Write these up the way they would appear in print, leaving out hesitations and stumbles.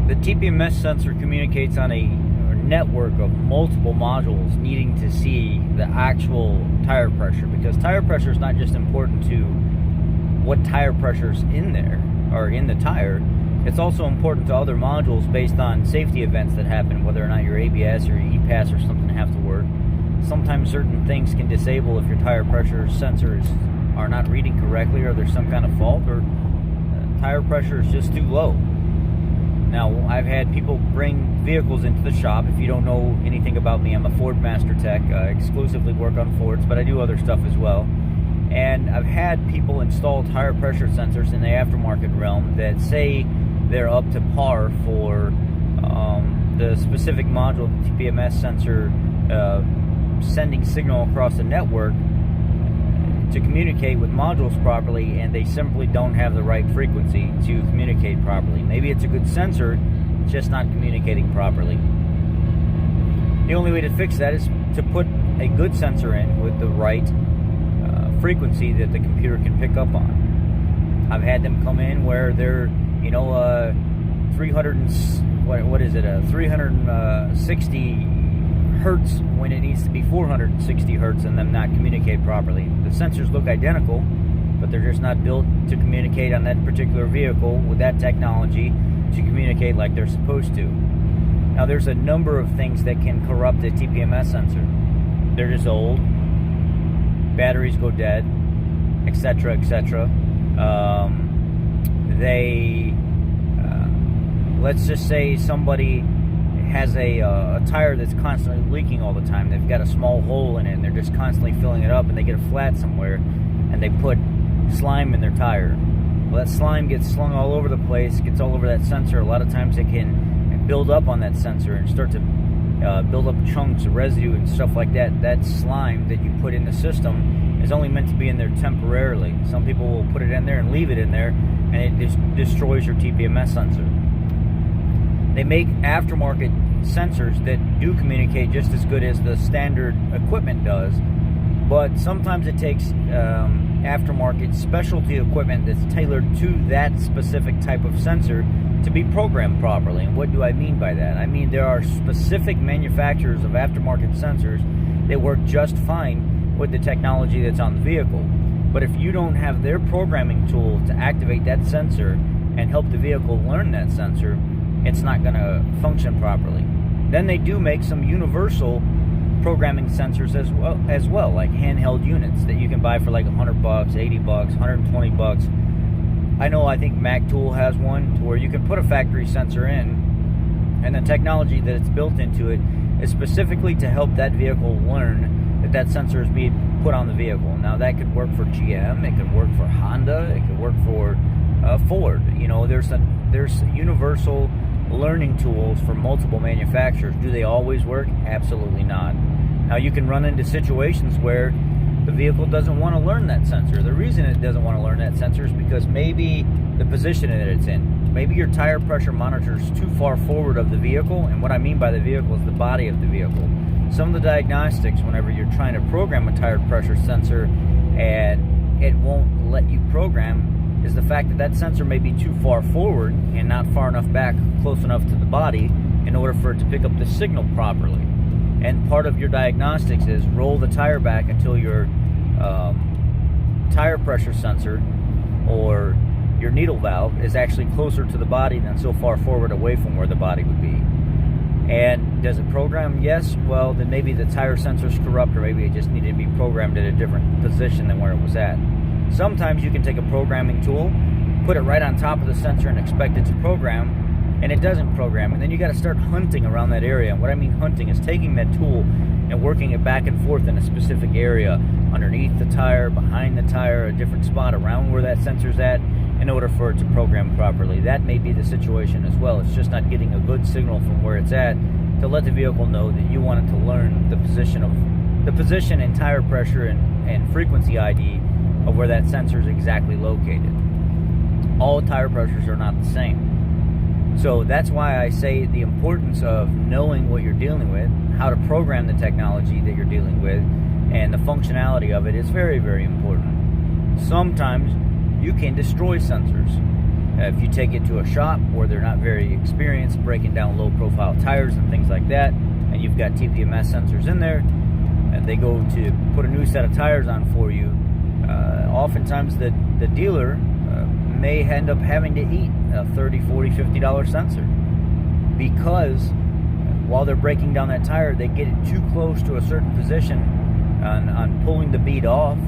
The TPMS sensor communicates on a network of multiple modules needing to see the actual tire pressure, because tire pressure is not just important to what tire pressure is in there or in the tire. It's also important to other modules based on safety events that happen, whether or not your ABS or your EPAS or something have to work. Sometimes certain things can disable if your tire pressure sensors are not reading correctly, or there's some kind of fault, or tire pressure is just too low. Now, I've had people bring vehicles into the shop. If you don't know anything about me, I'm a Ford Master Tech, exclusively work on Fords, but I do other stuff as well. And I've had people install tire pressure sensors in the aftermarket realm that say they're up to par for the specific module, the TPMS sensor, sending signal across the network to communicate with modules properly, and they simply don't have the right frequency to communicate properly. Maybe it's a good sensor, just not communicating properly. The only way to fix that is to put a good sensor in with the right frequency that the computer can pick up on. I've had them come in where they're, 360 hertz when it needs to be 460 hertz, and them not communicate properly. The sensors look identical, but they're just not built to communicate on that particular vehicle with that technology to communicate like they're supposed to. Now, there's a number of things that can corrupt a TPMS sensor. They're just old, batteries go dead, etc., etc. Let's just say somebody has a tire that's constantly leaking all the time. They've got a small hole in it, and they're just constantly filling it up, and they get a flat somewhere, and they put slime in their tire. Well, that slime gets slung all over the place, gets all over that sensor. A lot of times it can build up on that sensor and start to build up chunks of residue and stuff like that. That slime that you put in the system is only meant to be in there temporarily. Some people will put it in there and leave it in there, and it just destroys your TPMS sensor. They make aftermarket sensors that do communicate just as good as the standard equipment does, but sometimes it takes aftermarket specialty equipment that's tailored to that specific type of sensor to be programmed properly. And what do I mean by that? I mean, there are specific manufacturers of aftermarket sensors that work just fine with the technology that's on the vehicle. But if you don't have their programming tool to activate that sensor and help the vehicle learn that sensor, it's not going to function properly. Then they do make some universal programming sensors as well, like handheld units that you can buy for like $100, $80, $120. I think Mac Tool has one to where you can put a factory sensor in, and the technology that it's built into it is specifically to help that vehicle learn that that sensor is being put on the vehicle. Now, that could work for GM, it could work for Honda, it could work for Ford. There's universal learning tools for multiple manufacturers. Do they always work? Absolutely not. Now, you can run into situations where the vehicle doesn't want to learn that sensor. The reason it doesn't want to learn that sensor is because maybe the position that it's in. Maybe your tire pressure monitor is too far forward of the vehicle, and what I mean by the vehicle is the body of the vehicle. Some of the diagnostics, whenever you're trying to program a tire pressure sensor and it won't let you program, is the fact that that sensor may be too far forward and not far enough back, close enough to the body, in order for it to pick up the signal properly. And part of your diagnostics is roll the tire back until your tire pressure sensor or your needle valve is actually closer to the body than so far forward away from where the body would be. And does it program? Yes. Well, then maybe the tire sensor's corrupt, or maybe it just needed to be programmed at a different position than where it was at. Sometimes you can take a programming tool, put it right on top of the sensor and expect it to program, and it doesn't program. And then you got to start hunting around that area. And what I mean hunting is taking that tool and working it back and forth in a specific area, underneath the tire, behind the tire, a different spot around where that sensor's at, in order for it to program properly. That may be the situation as well. It's just not getting a good signal from where it's at to let the vehicle know that you want it to learn the position and tire pressure and frequency ID of where that sensor is exactly located. All tire pressures are not the same. So that's why I say the importance of knowing what you're dealing with, how to program the technology that you're dealing with, and the functionality of it is very, very important. Sometimes you can destroy sensors. If you take it to a shop where they're not very experienced breaking down low profile tires and things like that, and you've got TPMS sensors in there, and they go to put a new set of tires on for you, oftentimes the dealer may end up having to eat a $30, $40, $50 sensor, because while they're breaking down that tire, they get it too close to a certain position on pulling the bead off,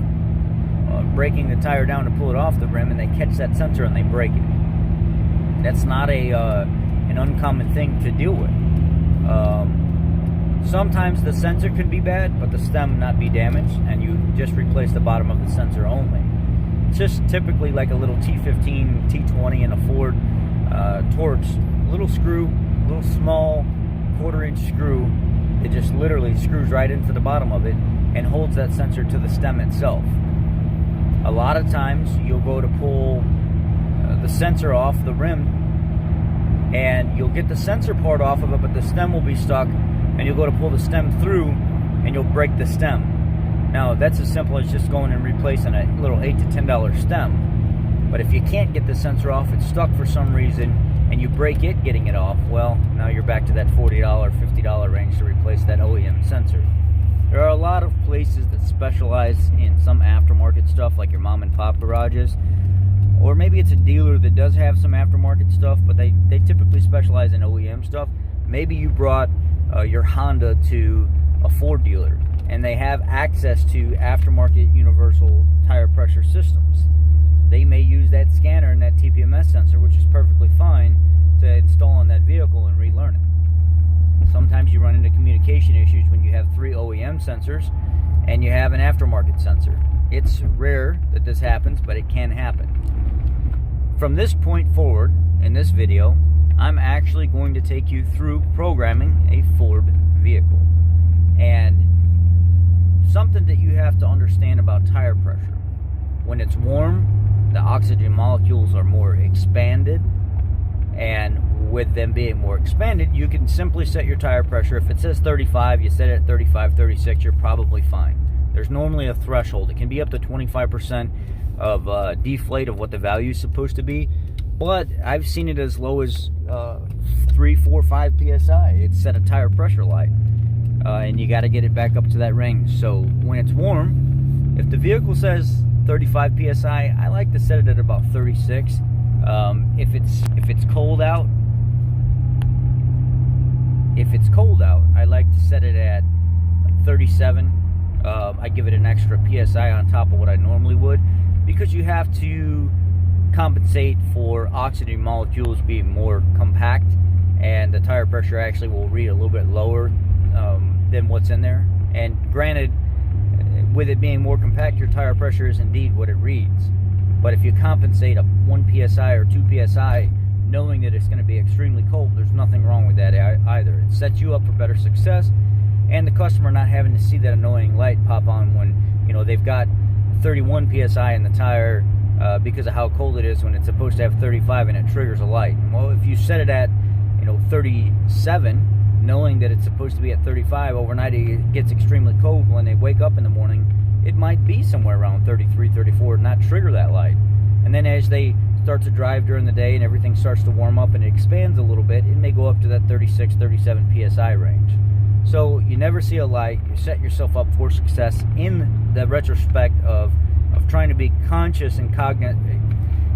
breaking the tire down to pull it off the rim, and they catch that sensor and they break it. That's not an uncommon thing to deal with. Sometimes the sensor can be bad, but the stem not be damaged, and you just replace the bottom of the sensor only. It's just typically like a little T15, T20 in a Ford Torch, little screw, little small 1/4-inch screw. It just literally screws right into the bottom of it and holds that sensor to the stem itself. A lot of times you'll go to pull the sensor off the rim, and you'll get the sensor part off of it, but the stem will be stuck, and you'll go to pull the stem through and you'll break the stem. Now that's as simple as just going and replacing a little $8 to $10 stem. But if you can't get the sensor off, it's stuck for some reason, and you break it getting it off, well, now you're back to that $40, $50 range to replace that OEM sensor. There are a lot of places that specialize in some aftermarket stuff, like your mom and pop garages, or maybe it's a dealer that does have some aftermarket stuff, but they typically specialize in OEM stuff. Maybe you brought your Honda to a Ford dealer, and they have access to aftermarket universal tire pressure systems. They may use that scanner and that TPMS sensor, which is perfectly fine, to install on that vehicle and relearn it. Sometimes you run into communication issues when you have 3 OEM sensors and you have an aftermarket sensor. It's rare that this happens, but it can happen. From this point forward, in this video, I'm actually going to take you through programming a Ford vehicle. And something that you have to understand about tire pressure. When it's warm, the oxygen molecules are more expanded, and with them being more expanded, you can simply set your tire pressure. If it says 35, you set it at 35, 36, you're probably fine. There's normally a threshold. It can be up to 25% of deflate of what the value is supposed to be, but I've seen it as low as 3, 4, 5 psi. It's set a tire pressure light, and you got to get it back up to that range. So when it's warm, if the vehicle says 35 psi, I like to set it at about 36. If it's cold out, I like to set it at like 37. I give it an extra psi on top of what I normally would, because you have to compensate for oxygen molecules being more compact, and the tire pressure actually will read a little bit lower than what's in there. And granted, with it being more compact, your tire pressure is indeed what it reads. But if you compensate a 1 psi or 2 psi, knowing that it's going to be extremely cold, there's nothing wrong with that either. It sets you up for better success, and the customer not having to see that annoying light pop on when, you know, they've got 31 psi in the tire because of how cold it is, when it's supposed to have 35 and it triggers a light. Well, if you set it at, 37, knowing that it's supposed to be at 35, overnight it gets extremely cold. When they wake up in the morning, it might be somewhere around 33, 34, and not trigger that light. And then as they start to drive during the day and everything starts to warm up and it expands a little bit, it may go up to that 36, 37 psi range. So you never see a light. You set yourself up for success in the retrospect of trying to be conscious and cognizant.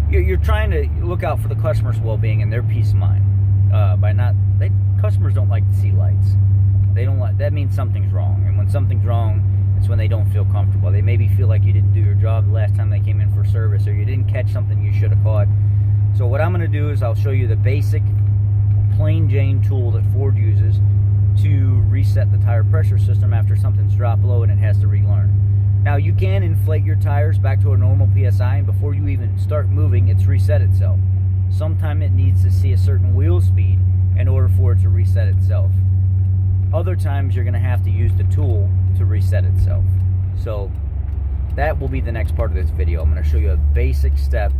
You're trying to look out for the customer's well-being and their peace of mind. Customers don't like to see lights. They don't like. That means something's wrong. And when something's wrong, it's when they don't feel comfortable. They maybe feel like you didn't do your job the last time they came in for service, or you didn't catch something you should have caught. So what I'm going to do is I'll show you the basic plain Jane tool that Ford uses to reset the tire pressure system after something's dropped low and it has to relearn. Now, you can inflate your tires back to a normal PSI, and before you even start moving, it's reset itself. Sometimes it needs to see a certain wheel speed in order for it to reset itself. Other times you're going to have to use the tool to reset itself. So that will be the next part of this video. I'm going to show you a basic step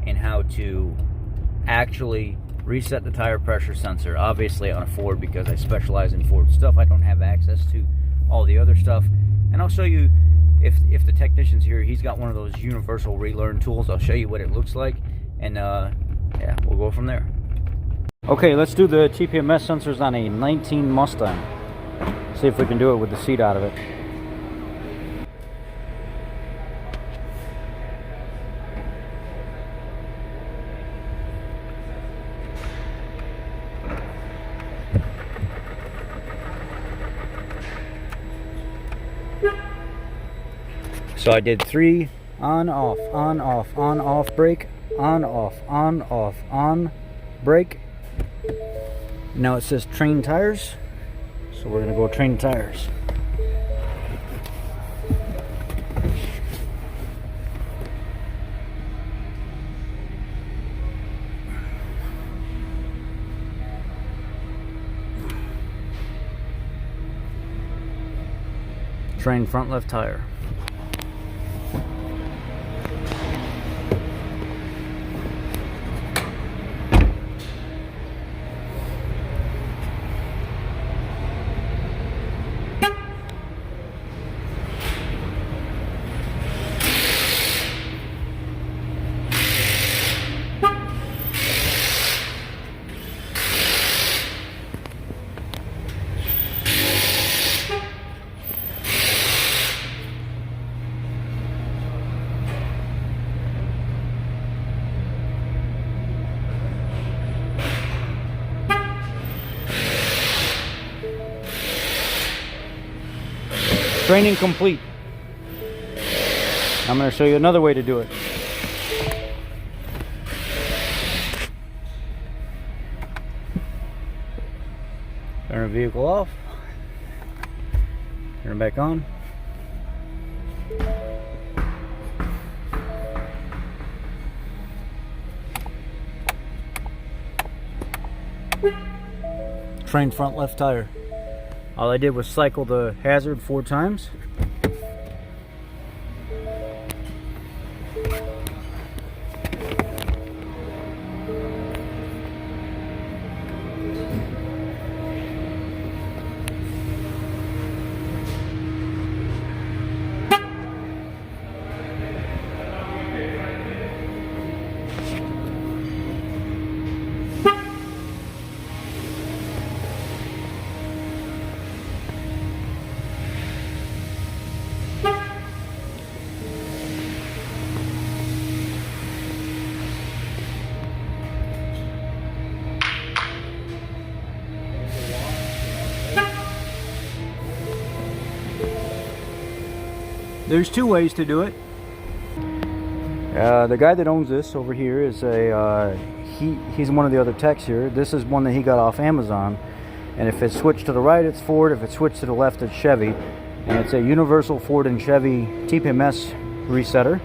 in how to actually reset the tire pressure sensor. Obviously on a Ford, because I specialize in Ford stuff, I don't have access to all the other stuff. And I'll show you, if the technician's here, he's got one of those universal relearn tools. I'll show you what it looks like, and yeah, we'll go from there. Okay, let's do the TPMS sensors on a 19 Mustang. See if we can do it with the seat out of it. So I did 3 on, off, on, off, on, off, brake, on, off, on, brake. Now it says train tires, so we're gonna go train tires. Train front left tire. Training complete. I'm going to show you another way to do it. Turn the vehicle off. Turn it back on. Train front left tire. All I did was cycle the hazard 4 times. There's 2 ways to do it. The guy that owns this over here is he's one of the other techs here. This is one that he got off Amazon, and if it's switched to the right, it's Ford. If it's switched to the left, it's Chevy, and it's a universal Ford and Chevy TPMS resetter.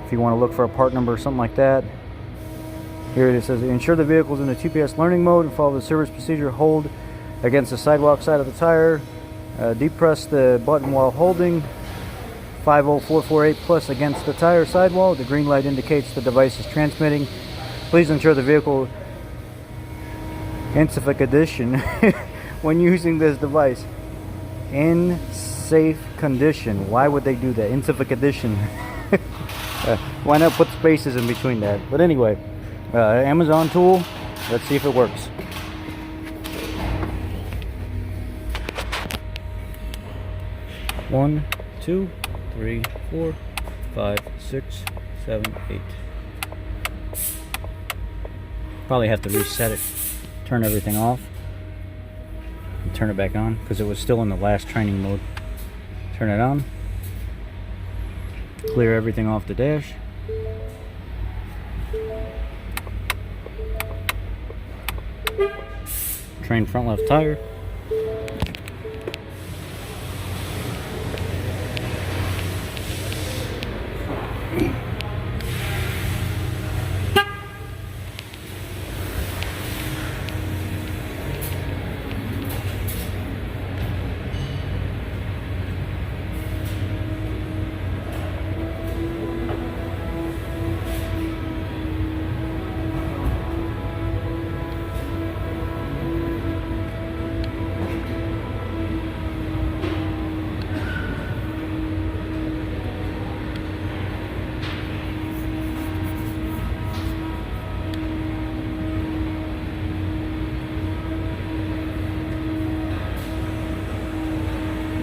If you want to look for a part number or something like that, here it says, ensure the vehicle is in the TPS learning mode and follow the service procedure. Hold against the sidewalk side of the tire. Depress the button while holding. 50448 plus against the tire sidewall. The green light indicates the device is transmitting. Please ensure the vehicle in safe condition when using this device. In safe condition. Why would they do that? In safe condition. Why not put spaces in between that? But anyway, Amazon tool. Let's see if it works. One, 2, 3, 4, 5, 6, 7, 8. Probably have to reset it. Turn everything off. And turn it back on because it was still in the last training mode. Turn it on. Clear everything off the dash. Train front left tire.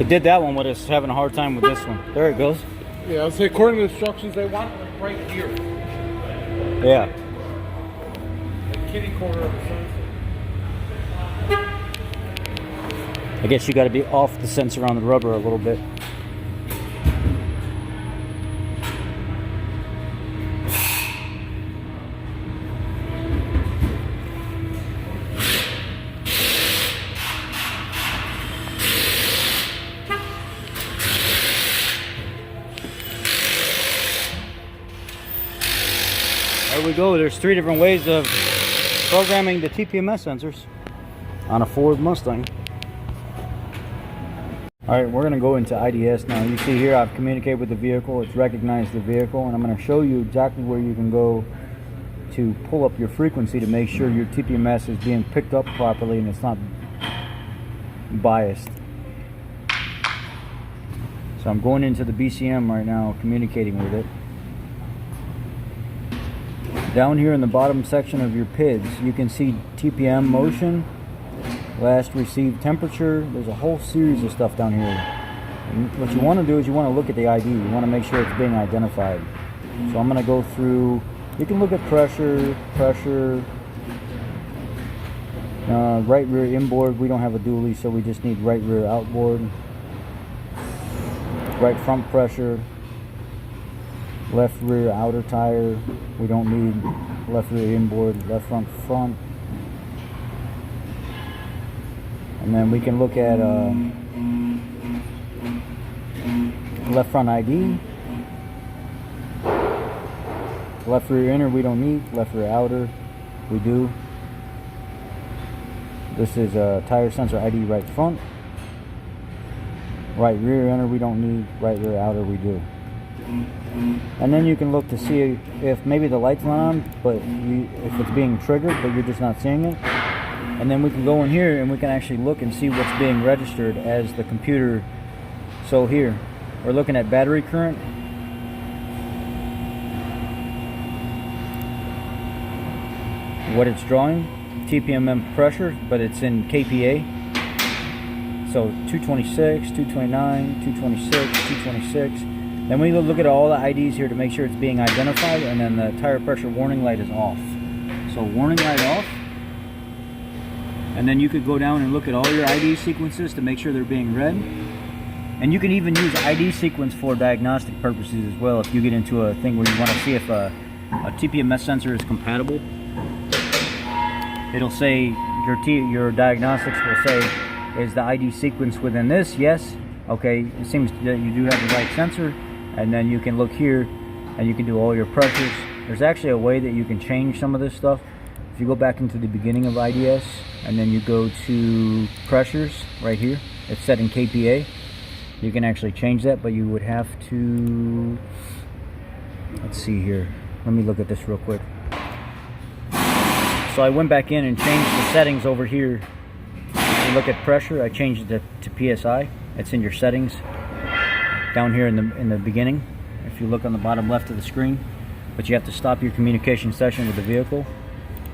It did that one with us, having a hard time with this one. There it goes. Yeah, I'll say according to the instructions, they want it like right here. Yeah. The kitty corner of the sensor. I guess you got to be off the sensor on the rubber a little bit. There we go. There's 3 different ways of programming the TPMS sensors on a Ford Mustang. Alright, we're going to go into IDS now. You see here I've communicated with the vehicle. It's recognized the vehicle, and I'm going to show you exactly where you can go to pull up your frequency to make sure your TPMS is being picked up properly and it's not biased. So I'm going into the BCM right now, communicating with it. Down here in the bottom section of your PIDs, you can see TPM motion, last received temperature. There's a whole series of stuff down here. And what you want to do is you want to look at the ID. You want to make sure it's being identified. So I'm going to go through. You can look at pressure, right rear inboard. We don't have a dually, so we just need right rear outboard. Right front pressure. Left rear outer tire, we don't need. Left rear inboard, left front. And then we can look at left front ID. Left rear inner we don't need, left rear outer we do. This is a tire sensor ID right front. Right rear inner we don't need, right rear outer we do. And then you can look to see if maybe the light's not on, but if it's being triggered, but you're just not seeing it. And then we can go in here and we can actually look and see what's being registered as the computer. So here, we're looking at battery current. What it's drawing, TPM pressure, but it's in kPa. So 226, 229, 226, 226. Then we look at all the IDs here to make sure it's being identified, and then the tire pressure warning light is off. So warning light off, and then you could go down and look at all your ID sequences to make sure they're being read. And you can even use ID sequence for diagnostic purposes as well if you get into a thing where you want to see if a TPMS sensor is compatible. It'll say, your diagnostics will say, is the ID sequence within this? Yes. Okay, it seems that you do have the right sensor. And then you can look here and you can do all your pressures. There's actually a way that you can change some of this stuff. If you go back into the beginning of IDS and then you go to pressures right here, it's set in kPa. You can actually change that, but you would have to, let's see here. Let me look at this real quick. So I went back in and changed the settings over here. If you look at pressure, I changed it to PSI. It's in your settings down here in the beginning, if you look on the bottom left of the screen. But you have to stop your communication session with the vehicle.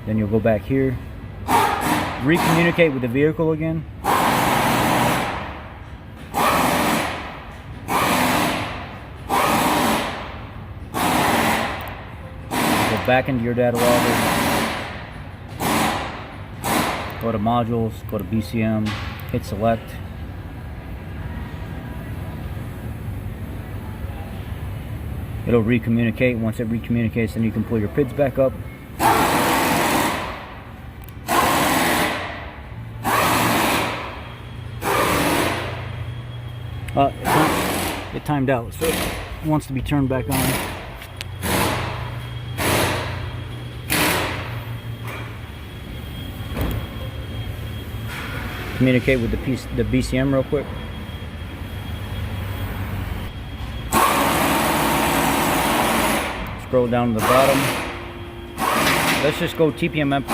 Then you'll go back here, recommunicate with the vehicle again. Go back into your data logger, go to modules, go to BCM, hit select. It'll recommunicate. Once it recommunicates, then you can pull your PIDs back up. It timed out, so it wants to be turned back on. Communicate with the BCM real quick. Scroll down to the bottom. Let's just go TPM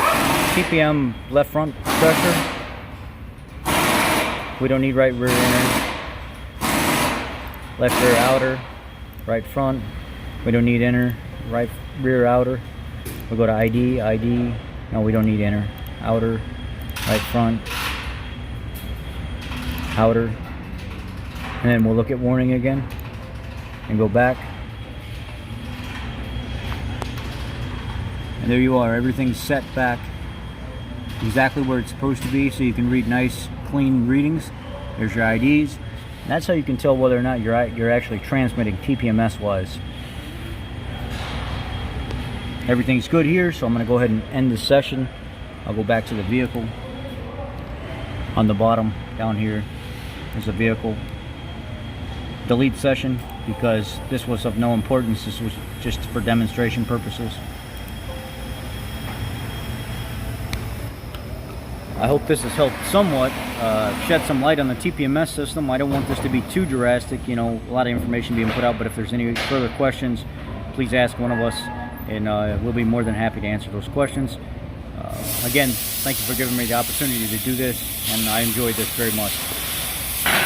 left front pressure. We don't need right rear inner. Left rear outer, right front. We don't need inner. Right rear outer. We'll go to ID. No, we don't need inner. Outer, right front, outer, And then we'll look at warning again and go back. And there you are, everything's set back exactly where it's supposed to be, so you can read nice clean readings. There's your IDs. And that's how you can tell whether or not you're actually transmitting TPMS wise. Everything's good here, so I'm going to go ahead and end the session. I'll go back to the vehicle. On the bottom down here is the vehicle. Delete session, because this was of no importance. This was just for demonstration purposes. I hope this has helped somewhat shed some light on the TPMS system. I don't want this to be too drastic, you know, a lot of information being put out, but if there's any further questions, please ask one of us, and we'll be more than happy to answer those questions. Again, thank you for giving me the opportunity to do this, and I enjoyed this very much.